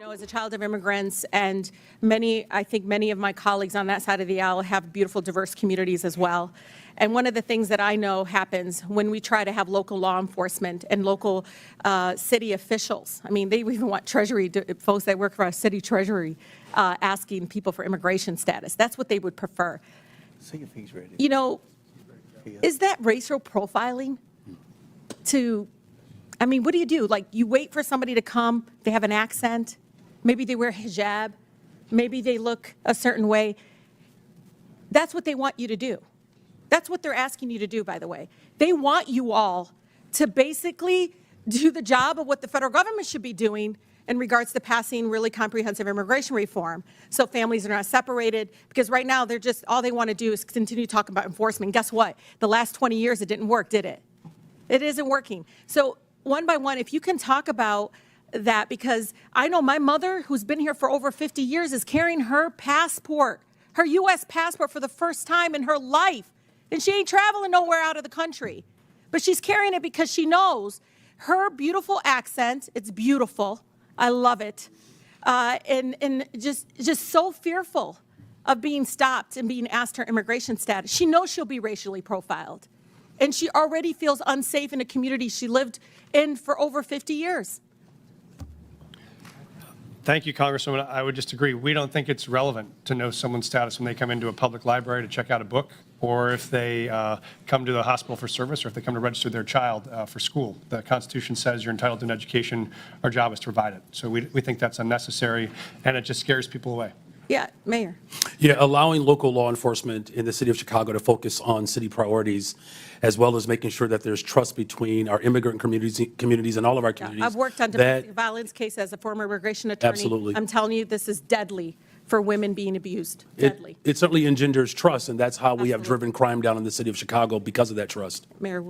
know, as a child of immigrants, and I think many of my colleagues on that side of the aisle have beautiful, diverse communities as well. And one of the things that I know happens when we try to have local law enforcement and local city officials, I mean, they even want treasury, folks that work for our city treasury, asking people for immigration status. That's what they would prefer. See if he's ready. You know, is that racial profiling I mean, what do you do? Like, you wait for somebody to come, they have an accent, maybe they wear hijab, maybe they look a certain way. That's what they want you to do. That's what they're asking you to do, by the way. They want you all to basically do the job of what the federal government should be doing in regards to passing really comprehensive immigration reform, so families are not separated, because right now they're just, all they want to do is continue talking about enforcement. Guess what? The last 20 years it didn't work, did it? It isn't working. So one by one, if you can talk about that, because I know my mother, who's been here for over 50 years, is carrying her passport, her U.S. passport for the first time in her life. And she ain't traveling nowhere out of the country. But she's carrying it because she knows her beautiful accent, it's beautiful, I love it, and just so fearful of being stopped and being asked her immigration status. She knows she'll be racially profiled. And she already feels unsafe in a community she lived in for over 50 years. Thank you, Congresswoman. I would just agree. We don't think it's relevant to know someone's status when they come into a public library to check out a book, or if they come to the hospital for service, or if they come to register their child for school. The Constitution says you're entitled to an education. Our job is to provide it. So we think that's unnecessary, and it just scares people away. Yeah, Mayor. Yeah, allowing local law enforcement in the city of Chicago to focus on city priorities, as well as making sure that there's trust between our immigrant communities and all of our communities. I've worked on domestic violence cases as a former immigration attorney. Absolutely. I'm telling you, this is deadly for women being abused. Deadly. It certainly engenders trust, and that's how we have driven crime down in the city of Chicago, because of that trust. Mayor.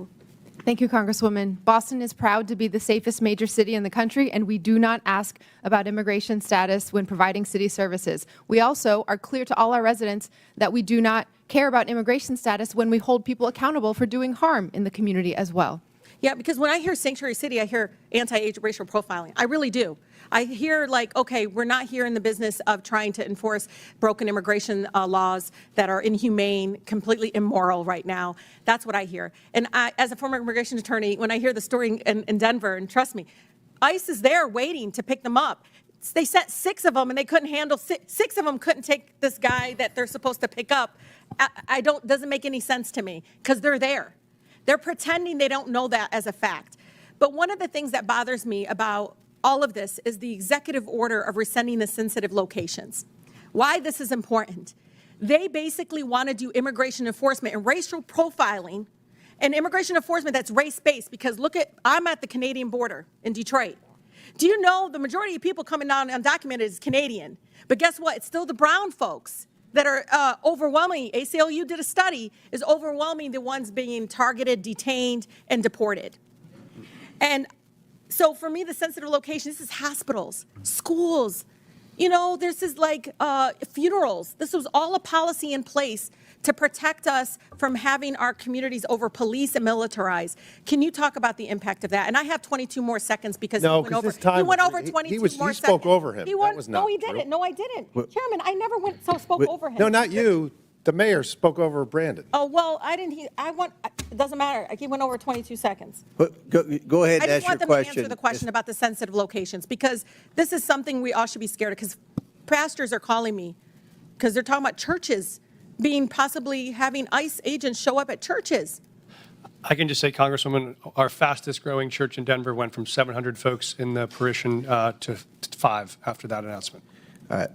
Thank you, Congresswoman. Boston is proud to be the safest major city in the country, and we do not ask about immigration status when providing city services. We also are clear to all our residents that we do not care about immigration status when we hold people accountable for doing harm in the community as well. Yeah, because when I hear sanctuary city, I hear anti-racial profiling. I really do. I hear like, okay, we're not here in the business of trying to enforce broken immigration laws that are inhumane, completely immoral right now. That's what I hear. And I, as a former immigration attorney, when I hear the story in Denver, and trust me, ICE is there waiting to pick them up. They sent 6 of them, and they couldn't handle 6 of them couldn't take this guy that they're supposed to pick up. Doesn't make any sense to me, because they're there. They're pretending they don't know that as a fact. But one of the things that bothers me about all of this is the executive order of rescinding the sensitive locations. Why this is important. They basically want to do immigration enforcement and racial profiling, and immigration enforcement that's race-based, because look at, I'm at the Canadian border in Detroit. Do you know the majority of people coming down undocumented is Canadian? But guess what? It's still the brown folks that are overwhelming. ACLU did a study, is overwhelming the ones being targeted, detained, and deported. And so for me, the sensitive location, this is hospitals, schools, you know, this is like funerals. This was all a policy in place to protect us from having our communities over police and militarized. Can you talk about the impact of that? And I have 22 more seconds because he went over 22 more seconds. He spoke over him. No, he didn't. No, I didn't. Chairman, I never spoke over him. No, not you. The mayor spoke over Brandon. Oh, well, I didn't. It doesn't matter. He went over 22 seconds. Go ahead and ask your question. I just want them to answer the question about the sensitive locations, because this is something we all should be scared of, because pastors are calling me because they're talking about churches possibly having ICE agents show up at churches. I can just say, Congresswoman, our fastest growing church in Denver went from 700 folks in the parish to 5 after that announcement. All right.